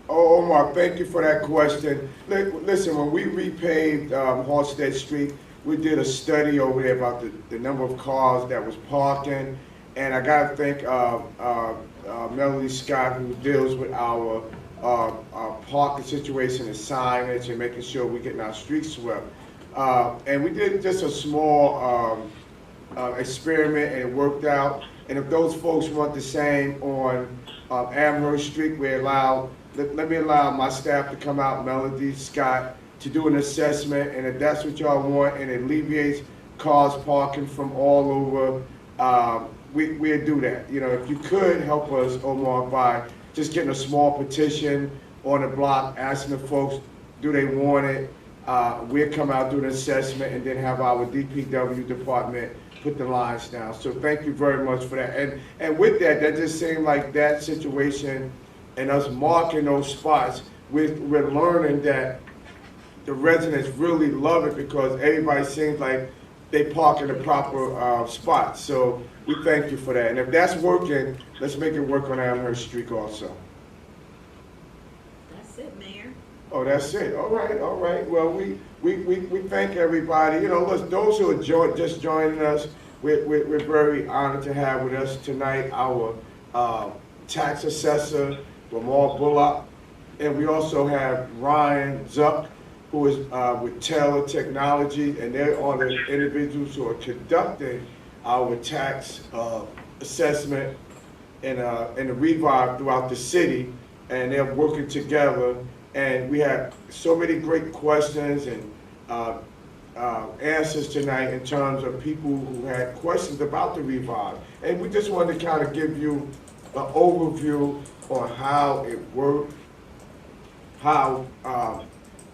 Omar, thank you for that question. Listen, when we repaved Halsted Street, we did a study over there about the number of cars that was parking, and I got to thank Melody Scott, who deals with our parking situation and signage and making sure we're getting our streets swept. And we did just a small experiment, and it worked out. And if those folks want the same on Amherst Street, let me allow my staff to come out, Melody Scott, to do an assessment. And if that's what y'all want, and it alleviates cars parking from all over, we'll do that. You know, if you could help us, Omar, by just getting a small petition on the block, asking the folks, do they want it? We'll come out, do an assessment, and then have our DPW department put the lines down. So thank you very much for that. And with that just seemed like that situation and us marking those spots, we're learning that the residents really love it because everybody seems like they park in the proper spots. So we thank you for that. And if that's working, let's make it work on Amherst Street also. That's it, Mayor. Oh, that's it. All right. Well, we thank everybody. You know, listen, those who are just joining us, we're very honored to have with us tonight our tax assessor, Lamar Bullock, and we also have Ryan Zuck, who is with Taylor Technology, and they're on the individuals who are conducting our tax assessment and the revive throughout the city, and they're working together. And we had so many great questions and answers tonight in terms of people who had questions about the revive. And we just wanted to kind of give you an overview on how it worked, how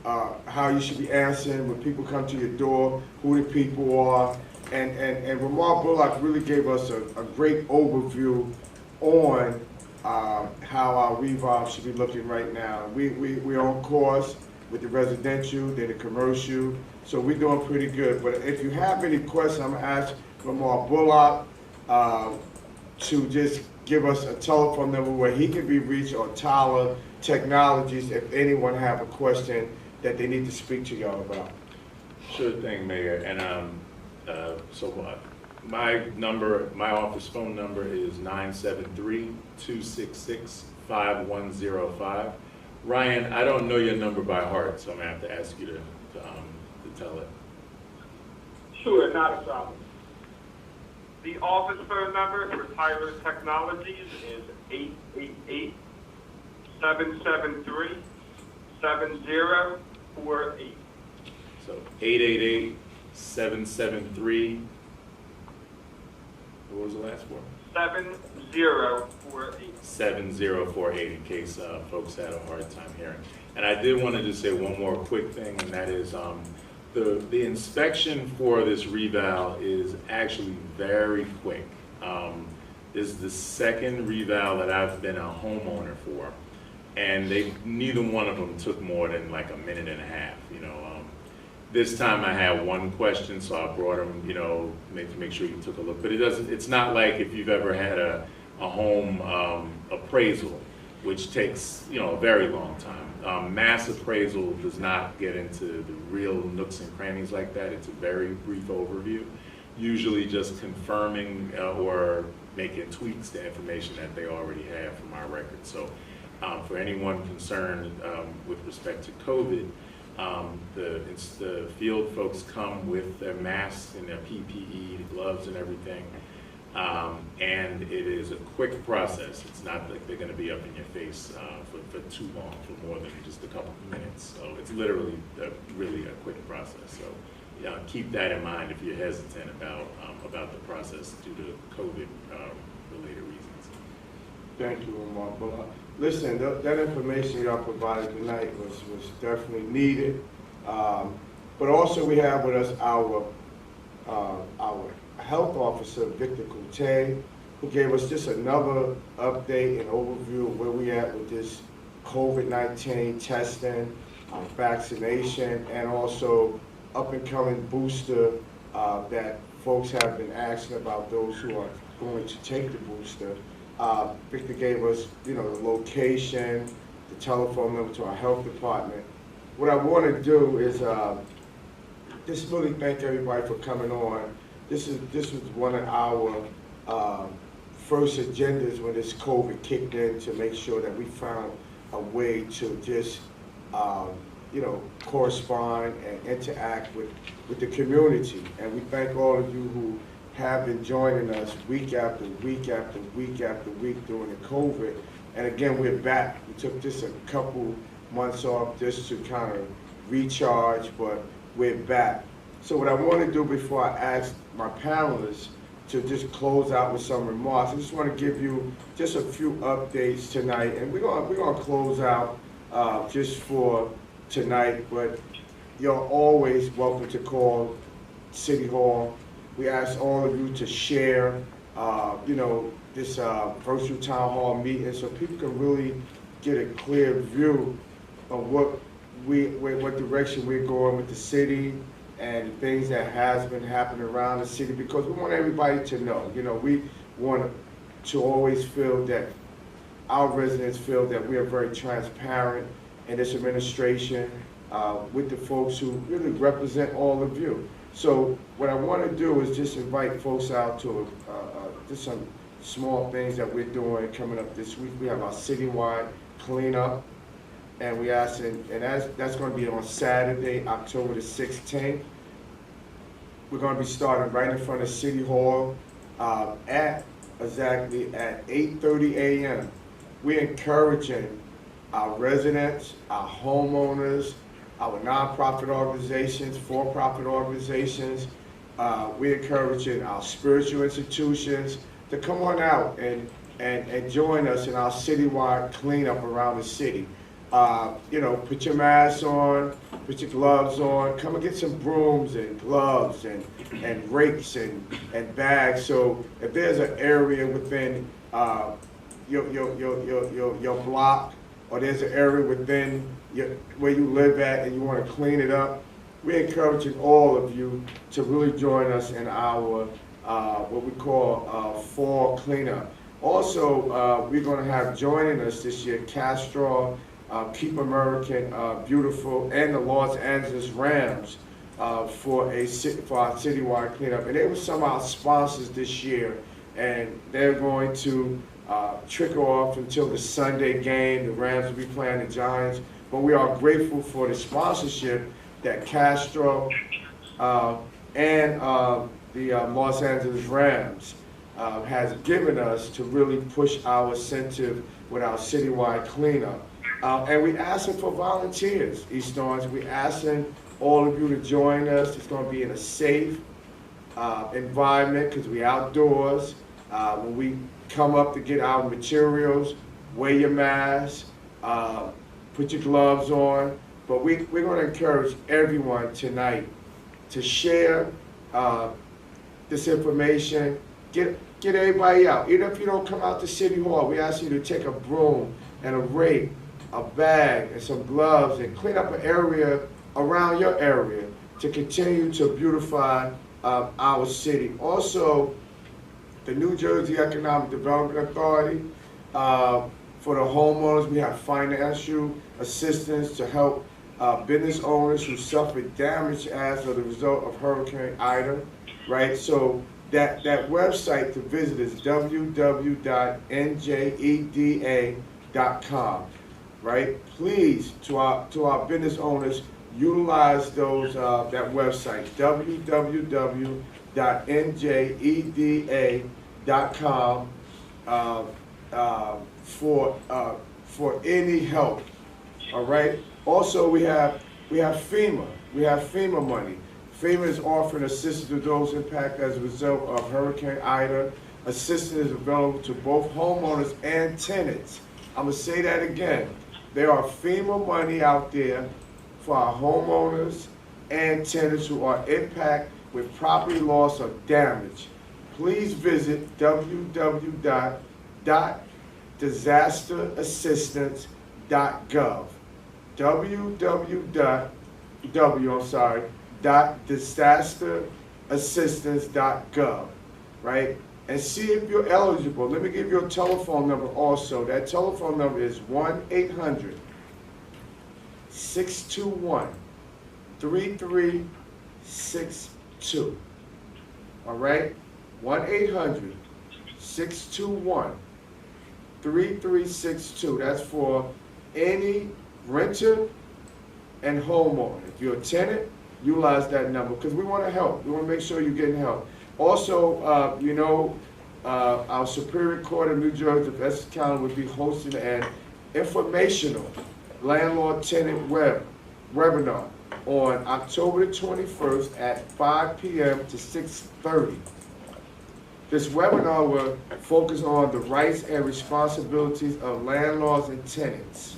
you should be answering when people come to your door, who the people are. And Lamar Bullock really gave us a great overview on how our revive should be looking right now. We're on course with the residential, then the commercial, so we're doing pretty good. But if you have any questions, I'm gonna ask Lamar Bullock to just give us a telephone number where he can be reached, or Tyler Technologies if anyone have a question that they need to speak to y'all about. Sure thing, Mayor. And my office phone number is 973-266-5105. Ryan, I don't know your number by heart, so I'm gonna have to ask you to tell it. Sure, not a problem. The office phone number for Tyler Technologies is 888-773-7048. So 888-773. What was the last one? 7048. 7048, in case folks had a hard time hearing. And I did want to just say one more quick thing, and that is the inspection for this reval is actually very quick. This is the second reval that I've been a homeowner for, and neither one of them took more than like a minute and a half. You know, this time I had one question, so I brought them, you know, make sure you took a look. But it's not like if you've ever had a home appraisal, which takes, you know, a very long time. Mass appraisal does not get into the real nooks and crannies like that. It's a very brief overview, usually just confirming or making tweaks to information that they already have from our records. So for anyone concerned with respect to COVID, the field folks come with their masks and their PPE, the gloves and everything, and it is a quick process. It's not like they're going to be up in your face for too long, for more than just a couple of minutes. So it's literally really a quick process. So keep that in mind if you're hesitant about the process due to COVID related reasons. Thank you, Omar. But listen, that information y'all provided tonight was definitely needed. But also we have with us our health officer, Victor Coute, who gave us just another update and overview of where we at with this COVID-19 testing, vaccination, and also up-and-coming booster that folks have been asking about, those who are going to take the booster. Victor gave us, the location, the telephone number to our health department. What I want to do is just really thank everybody for coming on. This was one of our first agendas when this COVID kicked in, to make sure that we found a way to just correspond and interact with the community. And we thank all of you who have been joining us week after week after week after week during the COVID. And again, we're back. We took just a couple months off just to kind of recharge, but we're back. So what I want to do before I ask my panelists to just close out with some remarks, I just want to give you just a few updates tonight, and we're gonna close out just for tonight. But you're always welcome to call City Hall. We ask all of you to share, this virtual town hall meeting, so people can really get a clear view of what direction we're going with the city and things that has been happening around the city, because we want everybody to know. We want to always feel that our residents feel that we are very transparent in this administration with the folks who really represent all of you. So what I want to do is just invite folks out to just some small things that we're doing coming up this week. We have our Citywide Cleanup, and we ask, and that's going to be on Saturday, October the 16th. We're going to be starting right in front of City Hall exactly at 8:30 a.m. We're encouraging our residents, our homeowners, our nonprofit organizations, for-profit organizations. We're encouraging our spiritual institutions to come on out and join us in our citywide cleanup around the city. Put your mask on, put your gloves on, come and get some brooms and gloves and rakes and bags. So if there's an area within your block, or there's an area within where you live at and you want to clean it up, we're encouraging all of you to really join us in our what we call fall cleanup. Also, we're going to have joining us this year Castro, Keep American Beautiful, and the Los Angeles Rams for our citywide cleanup. And they were some of our sponsors this year, and they're going to trickle off until the Sunday game. The Rams will be playing the Giants. But we are grateful for the sponsorship that Castro and the Los Angeles Rams has given us to really push our incentive with our citywide cleanup. And we asking for volunteers, East Orange. We asking all of you to join us. It's going to be in a safe environment because we're outdoors. When we come up to get our materials, wear your mask, put your gloves on. But we're going to encourage everyone tonight to share this information. Get everybody out. Even if you don't come out to City Hall, we ask you to take a broom and a rake, a bag, and some gloves, and clean up an area around your area to continue to beautify our city. Also, the New Jersey Economic Development Authority, for the homeowners, we have financial assistance to help business owners who suffered damage as a result of Hurricane Ida, right? So that website to visit is www.njeda.com, right? Please, to our business owners, utilize those that website, www.njeda.com, for any help. All right. Also, we have FEMA. We have FEMA money. FEMA is offering assistance to those impacted as a result of Hurricane Ida. Assistance is available to both homeowners and tenants. I'm gonna say that again. There are FEMA money out there for our homeowners and tenants who are impacted with property loss or damage. Please visit www.disasterassistance.gov. www.disasterassistance.gov, right? And see if you're eligible. Let me give you a telephone number also. That telephone number is 1-800-621-3362. All right? 1-800-621-3362. That's for any renter and homeowner. If you're a tenant, utilize that number because we want to help. We want to make sure you're getting help. Also, our Superior Court of New Jersey of Essex County will be hosting an informational landlord-tenant webinar on October the 21st at 5 p.m. to 6:30. This webinar will focus on the rights and responsibilities of landlords and tenants,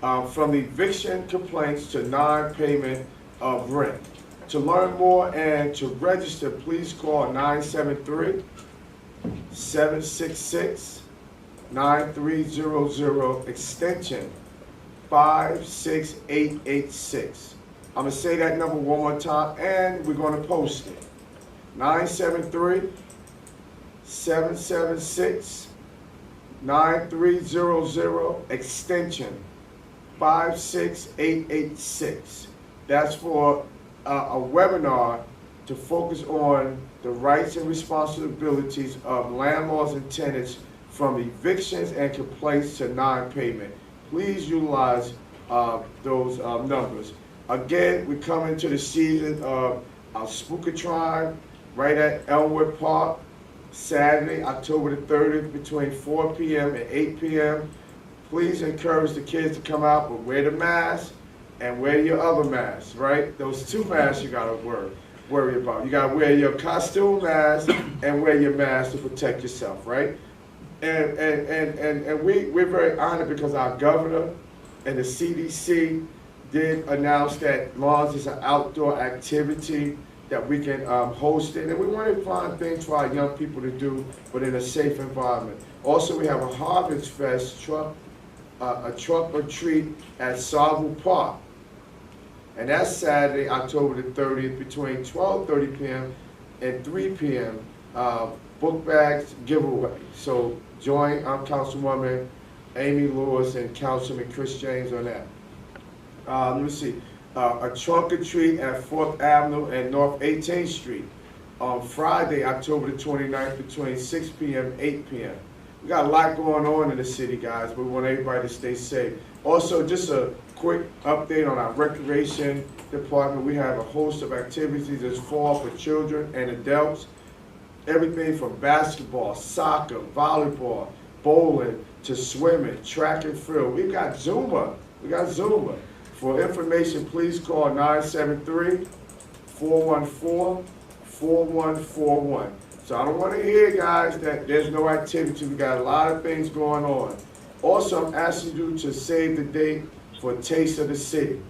from eviction complaints to non-payment of rent. To learn more and to register, please call 973-766-9300, extension 56886. I'm going to say that number one more time, and we're going to post it. 973-776-9300, extension 56886. That's for a webinar to focus on the rights and responsibilities of landlords and tenants from evictions and complaints to non-payment. Please utilize those numbers. Again, we come into the season of our Spookatron right at Elmwood Park, Saturday, October the 30th, between 4 p.m. and 8 p.m. Please encourage the kids to come out, but wear the mask and wear your other masks, right? Those two masks you gotta worry about. You gotta wear your costume mask and wear your mask to protect yourself, right? And we're very honored because our governor and the CDC did announce that lawns is an outdoor activity that we can host it, and we want to find things for our young people to do, but in a safe environment. Also, we have a Harvest Fest a trunk or treat at Saville Park. And that's Saturday, October the 30th, between 12:30 p.m. and 3 p.m. Book bags giveaway. So join Councilwoman Amy Lewis and Councilman Chris James on that. Let me see. A trunk or treat at 4th Avenue and North 18th Street on Friday, October the 29th, between 6 p.m. and 8 p.m. We got a lot going on in the city, guys, but we want everybody to stay safe. Also, just a quick update on our recreation department. We have a host of activities this fall for children and adults. Everything from basketball, soccer, volleyball, bowling, to swimming, track and field. We've got Zumba. For information, please call 973-414-4141. So I don't want to hear, guys, that there's no activity. We got a lot of things going on. Also, I'm asking you to save the date for Taste of the City,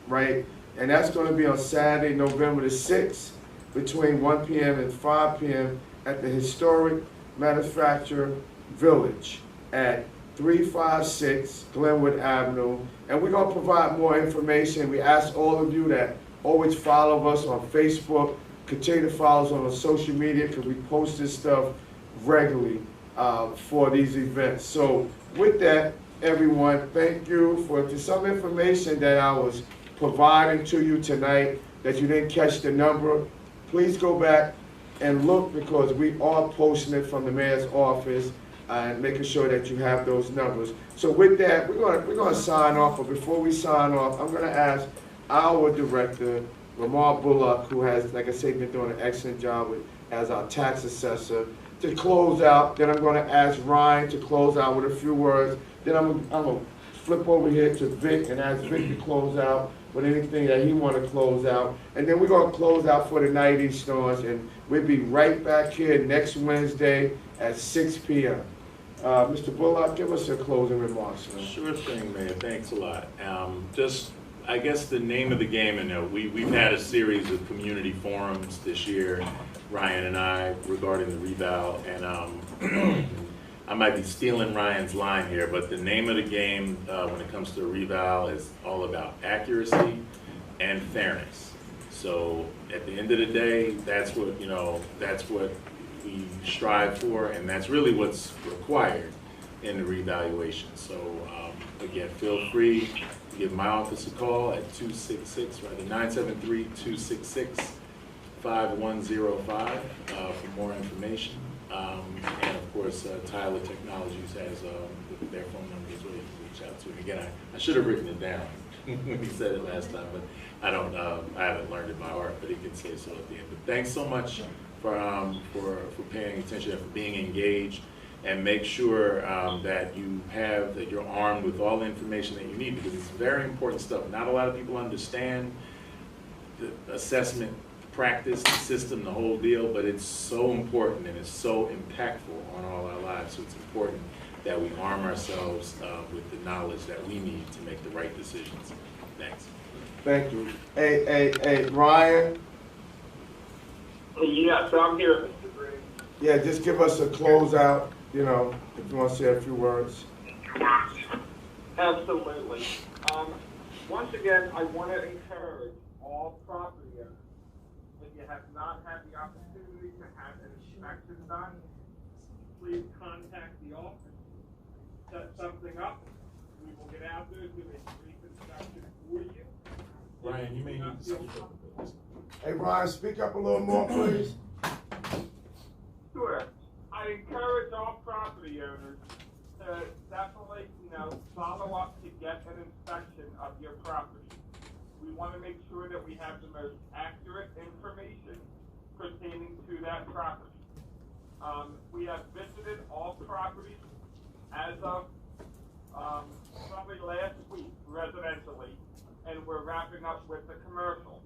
right? And that's going to be on Saturday, November the 6th, between 1 p.m. and 5 p.m. at the historic Manufacturer Village at 356 Glenwood Avenue. And we're going to provide more information. We ask all of you that always follow us on Facebook, continue to follow us on social media, because we post this stuff regularly for these events. So with that, everyone, thank you for some information that I was providing to you tonight that you didn't catch the number. Please go back and look, because we are posting it from the mayor's office and making sure that you have those numbers. So with that, we're gonna sign off, but before we sign off, I'm gonna ask our director, Lamar Bullock, who has, like I said, been doing an excellent job as our tax assessor, to close out. Then I'm gonna ask Ryan to close out with a few words. Then I'm gonna flip over here to Vic and ask Vic to close out with anything that he want to close out. And then we're going to close out for the night, East Stars, and we'll be right back here next Wednesday at 6 p.m. Mr. Bullock, give us your closing remarks, man. Sure thing, Mayor. Thanks a lot. I guess the name of the game, and we've had a series of community forums this year, Ryan and I, regarding the reval, and I might be stealing Ryan's line here, but the name of the game when it comes to a reval is all about accuracy and fairness. So at the end of the day, that's what we strive for, and that's really what's required in the revaluation. So again, feel free to give my office a call at 973-266-5105 for more information. And of course, Tyler Technologies has their phone number as well. You can reach out to me. Again, I should have written it down when he said it last time, but I haven't learned it by heart, but he can say so at the end. But thanks so much for paying attention and for being engaged, and make sure that you're armed with all the information that you need, because it's very important stuff. Not a lot of people understand the assessment practice, the system, the whole deal, but it's so important and it's so impactful on all our lives. So it's important that we arm ourselves with the knowledge that we need to make the right decisions. Thanks. Thank you. Hey, Ryan. Yes, I'm here, Mr. Green. Yeah, just give us a closeout, if you want to say a few words. Absolutely. Once again, I want to encourage all property owners, if you have not had the opportunity to have an inspection done, please contact the office, set something up. We will get out there, do a brief inspection for you. Ryan, you may need to speak up. Hey, Ryan, speak up a little more, please. Sure. I encourage all property owners to definitely, follow up to get an inspection of your property. We want to make sure that we have the most accurate information pertaining to that property. We have visited all properties as of probably last week residentially, and we're wrapping up with the commercial.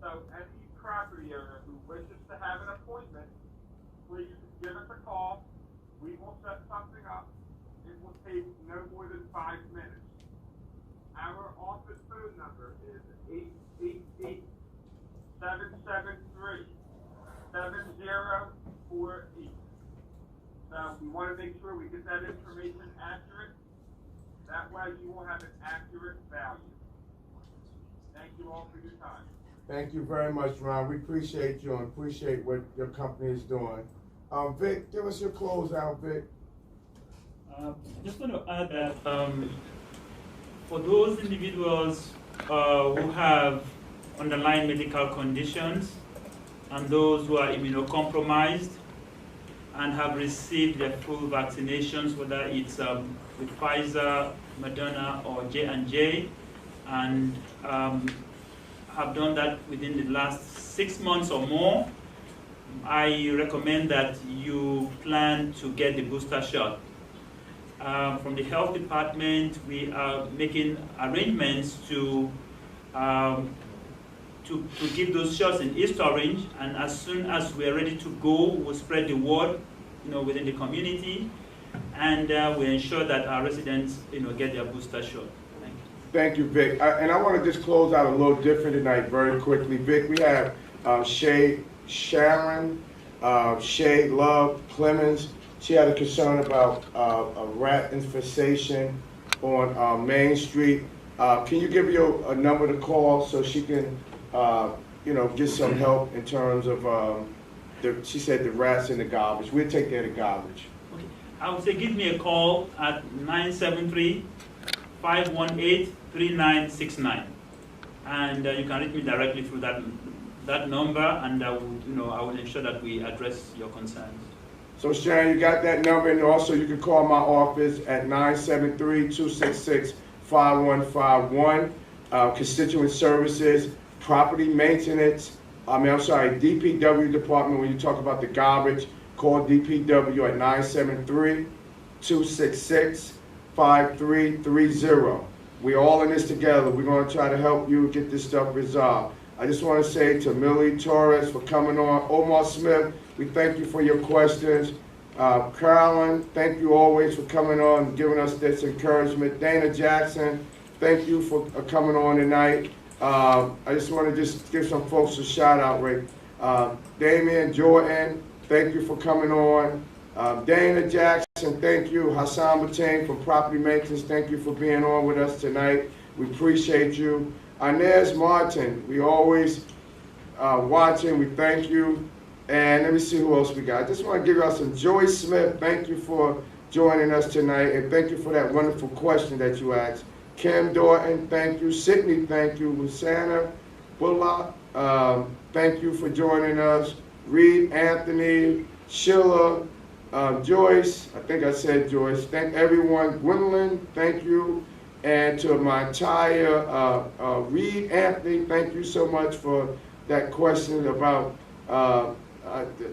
So any property owner who wishes to have an appointment, please give us a call. We will set something up. It will take no more than 5 minutes. Our office phone number is 888-773-7048. So we want to make sure we get that information accurate. That way you will have an accurate value. Thank you all for your time. Thank you very much, Ron. We appreciate you and appreciate what your company is doing. Vic, give us your closeout, Vic. Just want to add that for those individuals who have underlying medical conditions and those who are immunocompromised and have received their full vaccinations, whether it's with Pfizer, Moderna, or J&J, and have done that within the last 6 months or more, I recommend that you plan to get the booster shot. From the health department, we are making arrangements to give those shots in East Orange, and as soon as we are ready to go, we'll spread the word, within the community, and we ensure that our residents, get their booster shot. Thank you, Vic. And I want to just close out a little different tonight, very quickly. Vic, we have Sharon Love Clemens. She had a concern about a rat infestation on Main Street. Can you give you a number to call so she can, get some help in terms of, she said the rats in the garbage. We'll take care of the garbage. Okay. I would say give me a call at 973-518-3969. And you can reach me directly through that number, and I will ensure that we address your concerns. So Sharon, you got that number, and also you can call my office at 973-266-5151. Constituent services, property maintenance, DPW department. When you talk about the garbage, call DPW at 973-266-5330. We're all in this together. We're going to try to help you get this stuff resolved. I just want to say to Millie Torres for coming on. Omar Smith, we thank you for your questions. Carolyn, thank you always for coming on and giving us this encouragement. Dana Jackson, thank you for coming on tonight. I just want to just give some folks a shout out, Rick. Damian Jordan, thank you for coming on. Dana Jackson, thank you. Hassan Batain from Property Maintenance, thank you for being on with us tonight. We appreciate you. Inez Martin, we always watching, we thank you. And let me see who else we got. I just want to give y'all some. Joyce Smith, thank you for joining us tonight, and thank you for that wonderful question that you asked. Kim Dorton, thank you. Sydney, thank you. Luciana Bullock, thank you for joining us. Reed Anthony, Sheila, Joyce, I think I said Joyce. Thank everyone. Gwendolyn, thank you. And to my entire Reed Anthony, thank you so much for that question about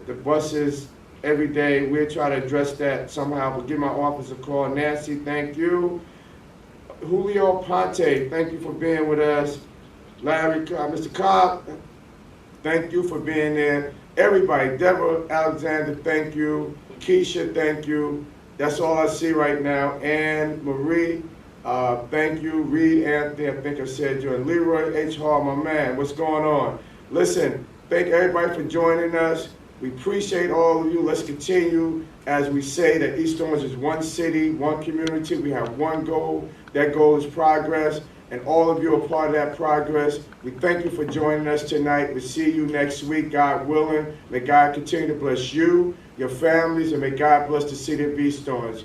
the buses every day. We'll try to address that somehow, but give my office a call. Nancy, thank you. Julio Ponte, thank you for being with us. Larry, Mr. Cobb, thank you for being there. Everybody, Deborah Alexander, thank you. Keisha, thank you. That's all I see right now. Anne Marie, thank you. Reed Anthony, I think I said you. And Leroy H. Hall, my man, what's going on? Listen, thank everybody for joining us. We appreciate all of you. Let's continue, as we say, that East Orange is one city, one community. We have one goal. That goal is progress, and all of you are part of that progress. We thank you for joining us tonight. We'll see you next week, God willing. May God continue to bless you, your families, and may God bless the city of East Orange.